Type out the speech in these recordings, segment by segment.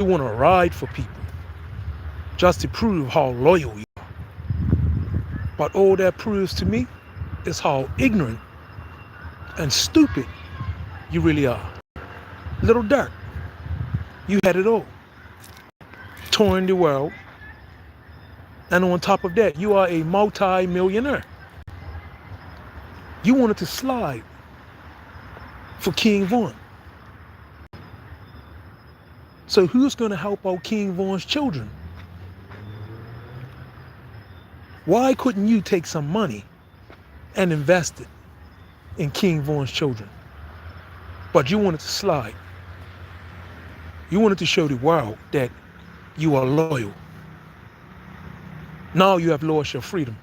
You want to ride for people just to prove how loyal you are. But all that proves to me is how ignorant and stupid you really are. Little Durk, you had it all. Touring the world. And on top of that, you are a multi-millionaire. You wanted to slide for King Von. So who's going to help out King Von's children? Why couldn't you take some money and invest it in King Von's children? But you wanted to slide. You wanted to show the world that you are loyal. Now you have lost your freedom.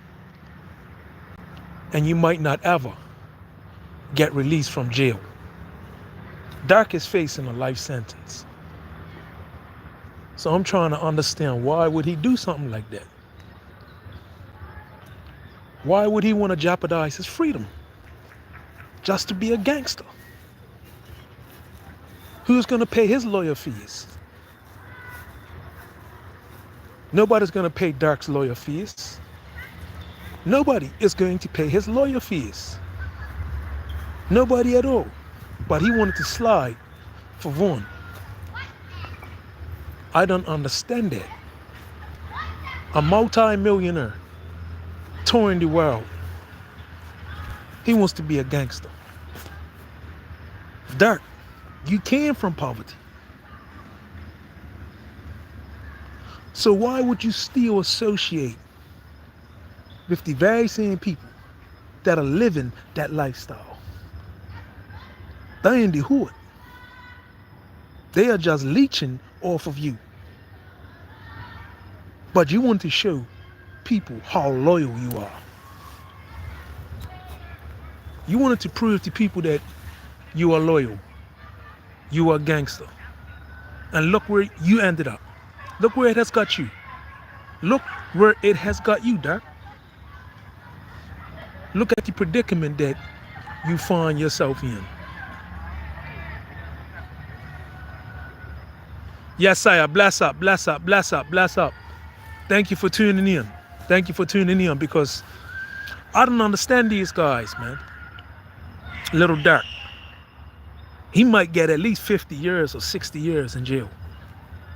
And you might not ever get released from jail. Durk is facing a life sentence. So I'm trying to understand, why would he do something like that? Why would he want to jeopardize his freedom just to be a gangster? Who's going to pay his lawyer fees? Nobody's going to pay Durk's lawyer fees. Nobody is going to pay his lawyer fees. Nobody at all. But he wanted to slide for Von. I don't understand that. A multi-millionaire touring the world. He wants to be a gangster. Durk, you came from poverty. So why would you still associate with the very same people that are living that lifestyle? They in the hood. They are just leeching off of you. But you want to show people how loyal you are. You wanted to prove to people that you are loyal. You are a gangster. And look where you ended up. Look where it has got you. Look where it has got you, Durk. Look at the predicament that you find yourself in. Yes, sire. Bless up, bless up, bless up, bless up. Thank you for tuning in. Thank you for tuning in, because I don't understand these guys, man. Little Durk. He might get at least 50 years or 60 years in jail.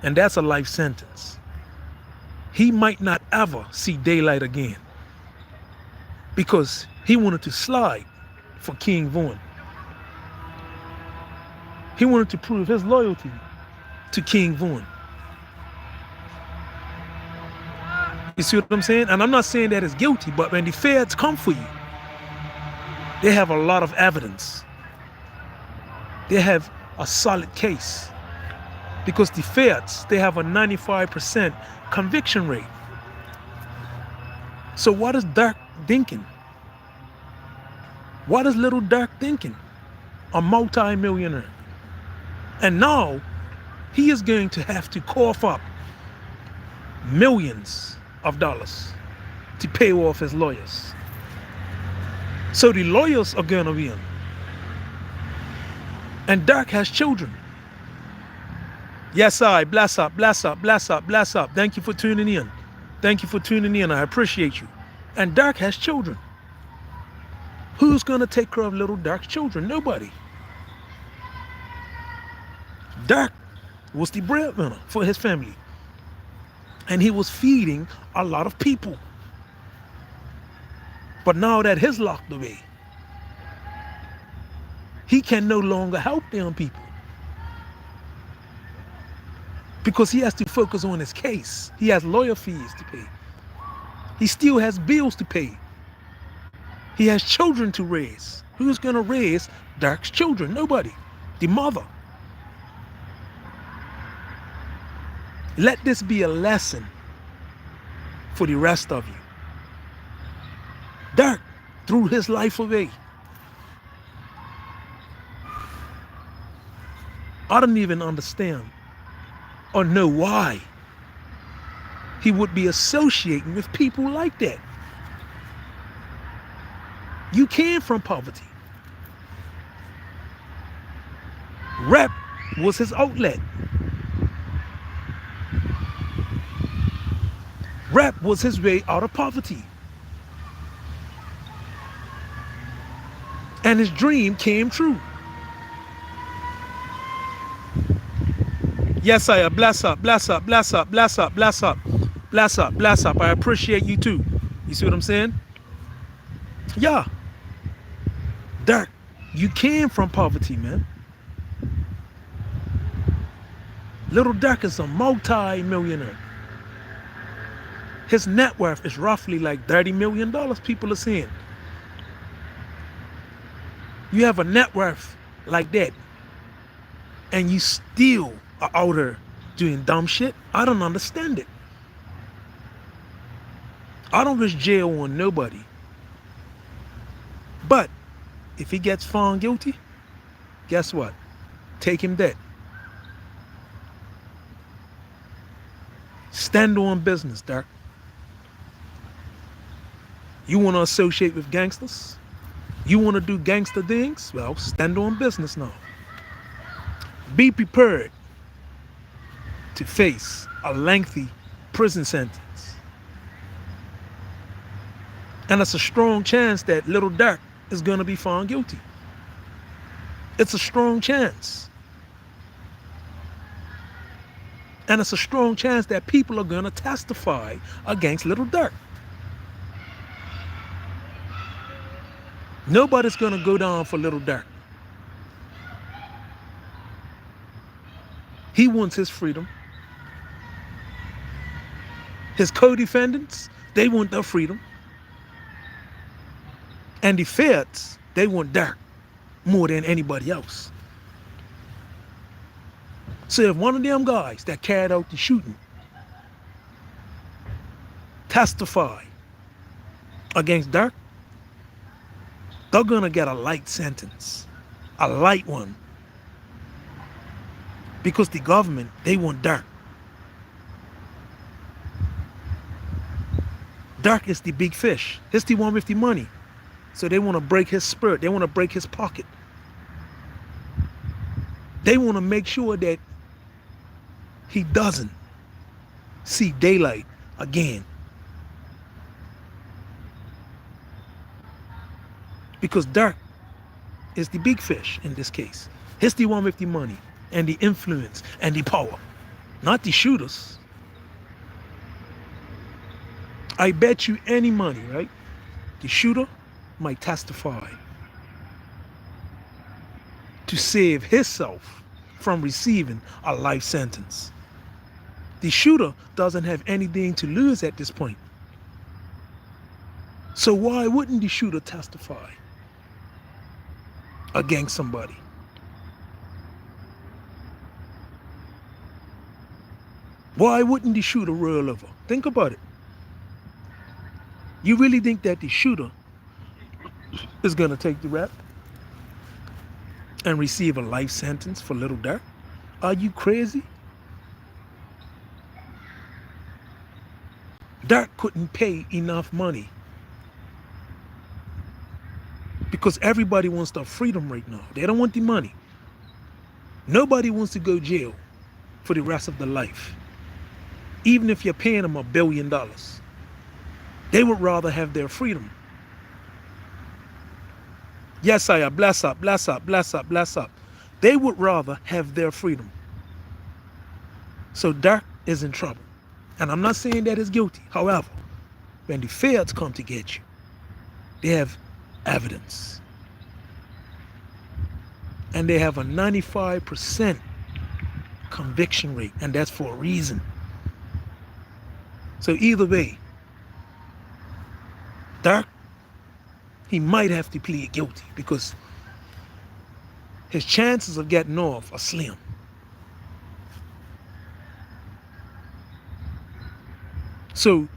And that's a life sentence. He might not ever see daylight again, because he wanted to slide for King Von. He wanted to prove his loyalty to King Von. You see what I'm saying? And I'm not saying that it's guilty, but when the feds come for you, they have a lot of evidence. They have a solid case. Because the feds, they have a 95% conviction rate. So what is Durk thinking? What is little Durk thinking? A multi-millionaire. And now he is going to have to cough up millions of dollars to pay off his lawyers. So the lawyers are going to win. And Durk has children. Yes, I bless up, bless up, bless up, bless up. Thank you for tuning in. Thank you for tuning in. I appreciate you. And Durk has children. Who's going to take care of little Durk's children? Nobody. Durk was the breadwinner for his family. And he was feeding a lot of people. But now that he's locked away, he can no longer help them people. Because he has to focus on his case. He has lawyer fees to pay. He still has bills to pay. He has children to raise. Who's going to raise Durk's children? Nobody. The mother. Let this be a lesson for the rest of you. Durk threw his life away. I don't even understand or know why he would be associating with people like that. You came from poverty. Rap was his outlet. Rap was his way out of poverty. And his dream came true. Yes, I bless up, bless up, bless up, bless up, bless up, bless up, bless up. I appreciate you too. You see what I'm saying? Yeah. Durk, you came from poverty, man. Lil Durk is a multi-millionaire. His net worth is roughly like $30 million, people are saying. You have a net worth like that, and you still are out there doing dumb shit? I don't understand it. I don't wish jail on nobody. But if he gets found guilty, guess what? Take him dead. Stand on business, Durk. You want to associate with gangsters? You want to do gangster things? Well, stand on business now. Be prepared to face a lengthy prison sentence. And it's a strong chance that Lil Durk is going to be found guilty. It's a strong chance. And it's a strong chance that people are going to testify against Lil Durk. Nobody's going to go down for Lil Durk. He wants his freedom. His co-defendants, they want their freedom. And the feds, they want Durk more than anybody else. So if one of them guys that carried out the shooting testify against Durk, they're gonna get a light sentence, a light one. Because the government, they want Durk. Durk is the big fish. He's the one with the money. So they want to break his spirit. They want to break his pocket. They want to make sure that he doesn't see daylight again. Because Durk is the big fish in this case. He's the one with the money and the influence and the power, not the shooters. I bet you any money, right? The shooter might testify to save himself from receiving a life sentence. The shooter doesn't have anything to lose at this point. So why wouldn't the shooter testify against somebody? Why wouldn't the shooter roll over? Think about it. You really think that the shooter is going to take the rap and receive a life sentence for Lil Durk? Are you crazy? Durk couldn't pay enough money because everybody wants their freedom right now. They don't want the money. Nobody wants to go to jail for the rest of their life, even if you're paying them $1 billion. They would rather have their freedom. Yes, I bless up, bless up, bless up, bless up. They would rather have their freedom. So Durk is in trouble. And I'm not saying that he's guilty. However, when the feds come to get you, they have evidence. And they have a 95% conviction rate. And that's for a reason. So either way, Durk, he might have to plead guilty because his chances of getting off are slim. So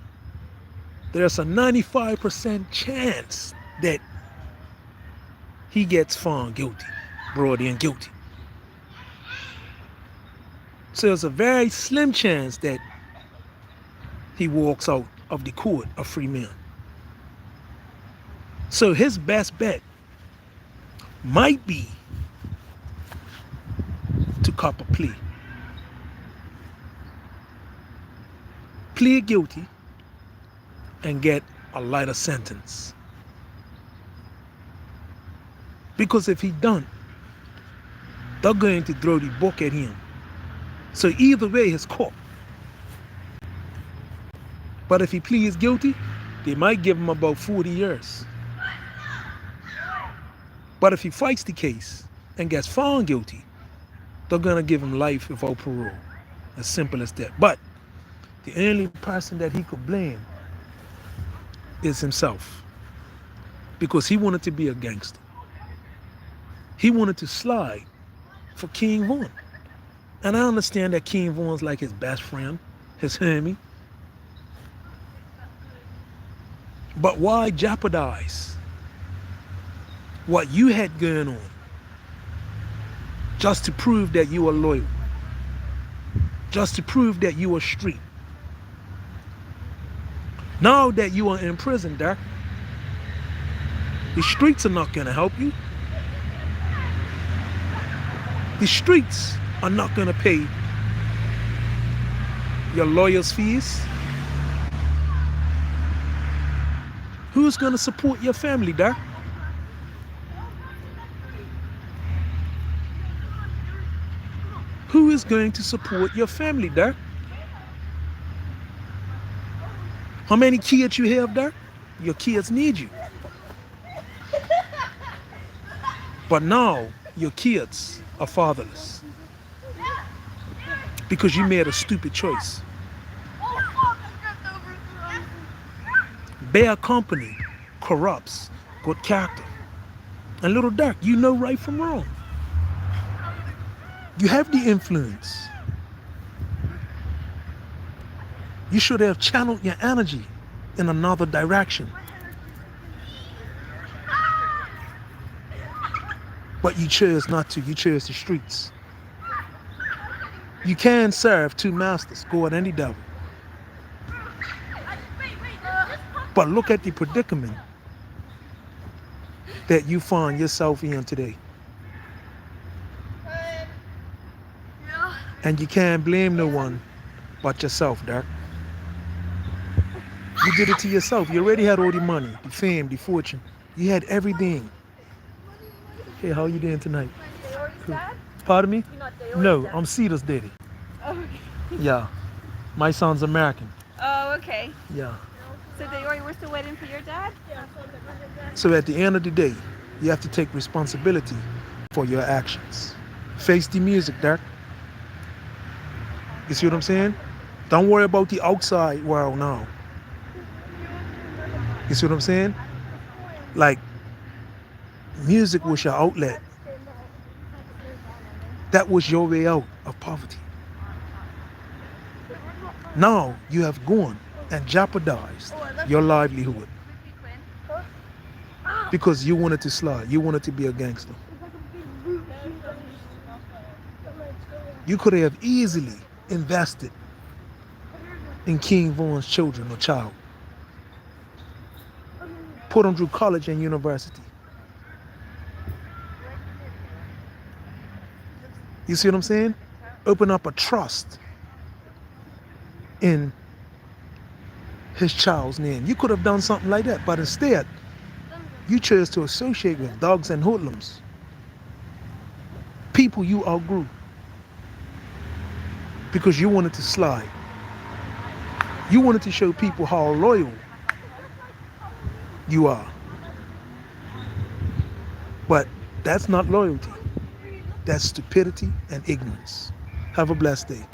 there's a 95% chance that he gets found guilty, brought in guilty. So there's a very slim chance that he walks out of the court a free man. So his best bet might be to cop a plea. Plead guilty and get a lighter sentence. Because if he don't, they're going to throw the book at him. So either way, he's caught. But if he pleads guilty, they might give him about 40 years. But if he fights the case and gets found guilty, they're going to give him life without parole. As simple as that. But the only person that he could blame is himself. Because he wanted to be a gangster. He wanted to slide for King Von. And I understand that King Von's like his best friend, his homie. But why jeopardize what you had going on just to prove that you are loyal? Just to prove that you are street? Now that you are in prison, Durk, the streets are not going to help you. The streets are not going to pay your lawyer's fees. Who's going to support your family, Durk? Who is going to support your family, Durk? How many kids you have, Durk? Your kids need you. But now your kids are fatherless because you made a stupid choice. Bad company corrupts good character. And Lil Durk, you know right from wrong. You have the influence. You should have channeled your energy in another direction. But you chose not to. You chose the streets. You can serve two masters, God and the devil. But look at the predicament that you find yourself in today. And you can't blame no one but yourself, Durk. You did it to yourself. You already had all the money, the fame, the fortune. You had everything. Hey, how are you doing tonight? Cool. Pardon me? No, I'm Cedar's daddy. Oh, okay. Yeah. My son's American. Oh, okay. Yeah. So we're still waiting for your dad? So at the end of the day, you have to take responsibility for your actions. Face the music, Durk. You see what I'm saying? Don't worry about the outside world now. You see what I'm saying? Like, music was your outlet. That was your way out of poverty. Now you have gone and jeopardized your livelihood because you wanted to slide. You wanted to be a gangster. You could have easily invested in King Von's children or child. Put them through college and university. You see what I'm saying? Open up a trust in his child's name. You could have done something like that, but instead, you chose to associate with dogs and hoodlums. People you outgrew. Because you wanted to slide. You wanted to show people how loyal you are. But that's not loyalty. That's stupidity and ignorance. Have a blessed day.